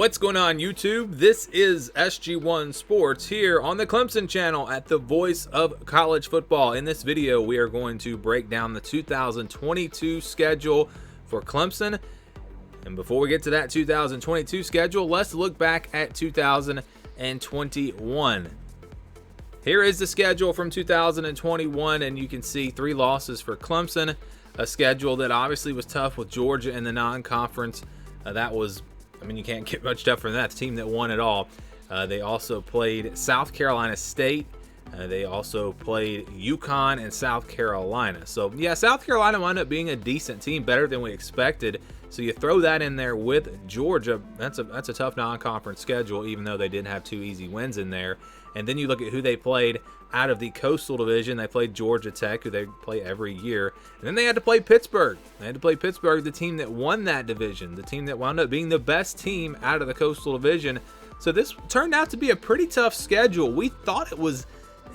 What's going on, YouTube? This is SG1 Sports here on the Clemson channel at the voice of college football. In this video, we are going to break down the 2022 schedule for Clemson. And before we get to that 2022 schedule, let's look back at 2021. Here is the schedule from 2021, and you can see 3 losses for Clemson, a schedule that obviously was tough with Georgia in the non-conference. You can't get much tougher than that. The team that won it all. They also played South Carolina State. They also played UConn and South Carolina. So, yeah, South Carolina wound up being a decent team, better than we expected. So you throw that in there with Georgia. That's a tough non-conference schedule, even though they did have 2 easy wins in there. And then you look at who they played out of the Coastal Division. They played Georgia Tech, who they play every year. And then they had to play Pittsburgh. They had to play Pittsburgh, the team that won that division, the team that wound up being the best team out of the Coastal Division. So this turned out to be a pretty tough schedule. We thought it was,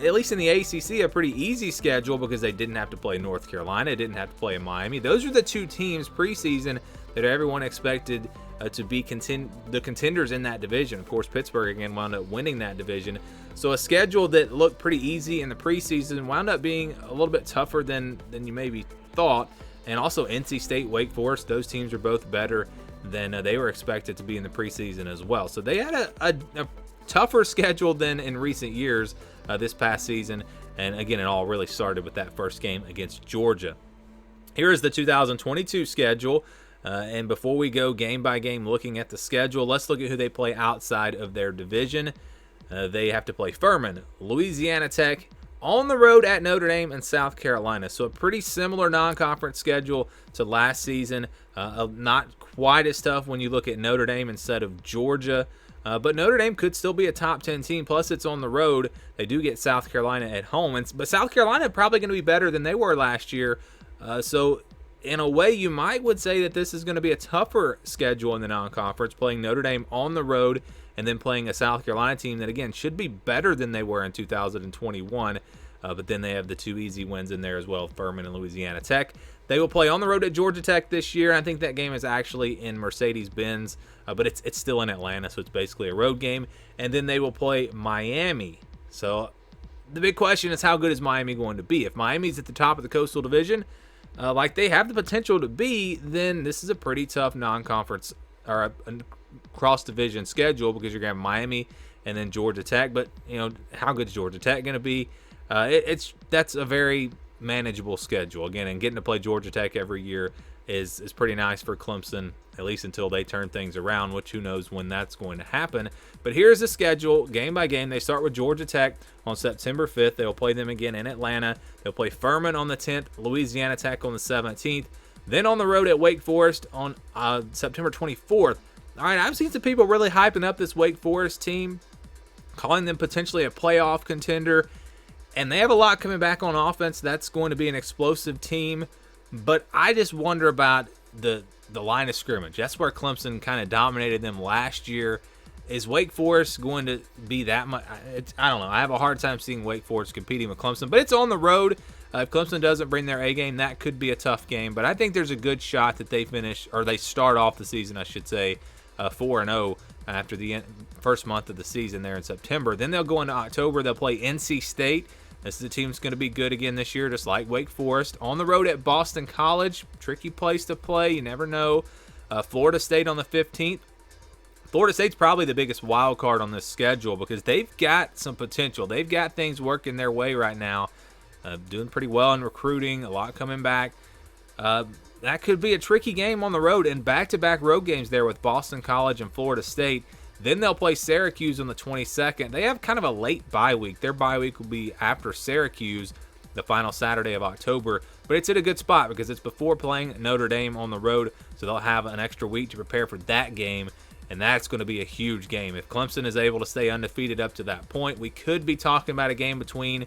at least in the ACC, a pretty easy schedule because they didn't have to play North Carolina, didn't have to play Miami. Those are the 2 teams preseason that everyone expected to be the contenders in that division. Of course, Pittsburgh again wound up winning that division. So a schedule that looked pretty easy in the preseason wound up being a little bit tougher than you maybe thought. And also NC State, Wake Forest, those teams are both better than they were expected to be in the preseason as well. So they had a tougher schedule than in recent years this past season. And again, it all really started with that first game against Georgia. Here is the 2022 schedule. And before we go game by game looking at the schedule, let's look at who they play outside of their division. They have to play Furman, Louisiana Tech, on the road at Notre Dame, and South Carolina. So a pretty similar non-conference schedule to last season. Not quite as tough when you look at Notre Dame instead of Georgia. But Notre Dame could still be a top 10 team. Plus, it's on the road. They do get South Carolina at home. But South Carolina probably going to be better than they were last year. So in a way, you would say that this is going to be a tougher schedule in the non-conference, playing Notre Dame on the road and then playing a South Carolina team that, again, should be better than they were in 2021. But then they have the 2 easy wins in there as well, Furman and Louisiana Tech. They will play on the road at Georgia Tech this year. I think that game is actually in Mercedes-Benz, but it's still in Atlanta, so it's basically a road game. And then they will play Miami. So the big question is, how good is Miami going to be? If Miami's at the top of the Coastal Division, like they have the potential to be, then this is a pretty tough non-conference or a cross-division schedule, because you're going to have Miami and then Georgia Tech. But, how good is Georgia Tech going to be? That's a very manageable schedule. Again, and getting to play Georgia Tech every year is pretty nice for Clemson, at least until they turn things around, which who knows when that's going to happen. But here's the schedule, game by game. They start with Georgia Tech on September 5th. They'll play them again in Atlanta. They'll play Furman on the 10th, Louisiana Tech on the 17th. Then on the road at Wake Forest on September 24th. All right, I've seen some people really hyping up this Wake Forest team, calling them potentially a playoff contender. And they have a lot coming back on offense. That's going to be an explosive team. But I just wonder about the line of scrimmage. That's where Clemson kind of dominated them last year. Is Wake Forest going to be that much? I don't know. I have a hard time seeing Wake Forest competing with Clemson. But it's on the road. If Clemson doesn't bring their A game, that could be a tough game. But I think there's a good shot that they start off the season, I should say, 4-0 after the first month of the season there in September. Then they'll go into October. They'll play NC State. This is a team that's going to be good again this year, just like Wake Forest. On the road at Boston College. Tricky place to play. You never know. Florida State on the 15th. Florida State's probably the biggest wild card on this schedule because they've got some potential. They've got things working their way right now. Doing pretty well in recruiting. A lot coming back. That could be a tricky game on the road, and back-to-back road games there with Boston College and Florida State. Then they'll play Syracuse on the 22nd. They have kind of a late bye week. Their bye week will be after Syracuse, the final Saturday of October. But it's at a good spot because it's before playing Notre Dame on the road, so they'll have an extra week to prepare for that game, and that's going to be a huge game. If Clemson is able to stay undefeated up to that point, we could be talking about a game between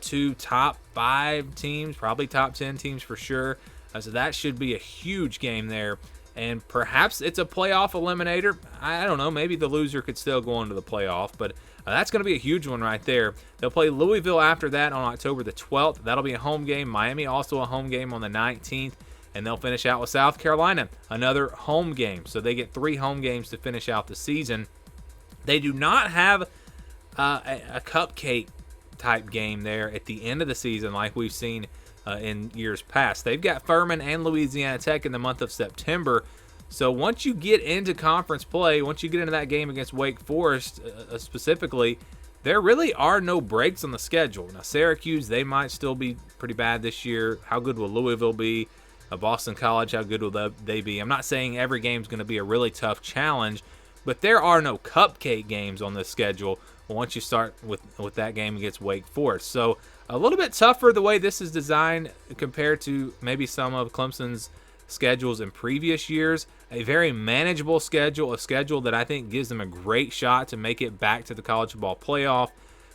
2 top 5 teams, probably top 10 teams for sure. So that should be a huge game there. And perhaps it's a playoff eliminator. I don't know. Maybe the loser could still go into the playoff. But that's going to be a huge one right there. They'll play Louisville after that on October the 12th. That'll be a home game. Miami also a home game on the 19th. and they'll finish out with South Carolina, another home game. So they get 3 home games to finish out the season. They do not have a cupcake type game there at the end of the season like we've seen in years past. They've got Furman and Louisiana Tech in the month of September. So once you get into conference play, once you get into that game against Wake Forest specifically, there really are no breaks on the schedule. Now, Syracuse, they might still be pretty bad this year. How good will Louisville be? Boston College, how good will they be? I'm not saying every game's going to be a really tough challenge, but there are no cupcake games on the schedule once you start with that game against Wake Forest. So a little bit tougher the way this is designed compared to maybe some of Clemson's schedules in previous years. A very manageable schedule, a schedule that I think gives them a great shot to make it back to the college football playoff.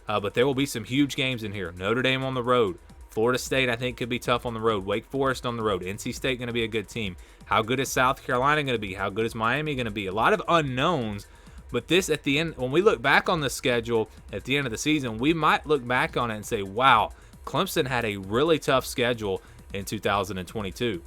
But there will be some huge games in here. Notre Dame on the road. Florida State, I think, could be tough on the road. Wake Forest on the road. NC State going to be a good team. How good is South Carolina going to be? How good is Miami going to be? A lot of unknowns. But this, at the end, when we look back on the schedule at the end of the season, we might look back on it and say, wow, Clemson had a really tough schedule in 2022.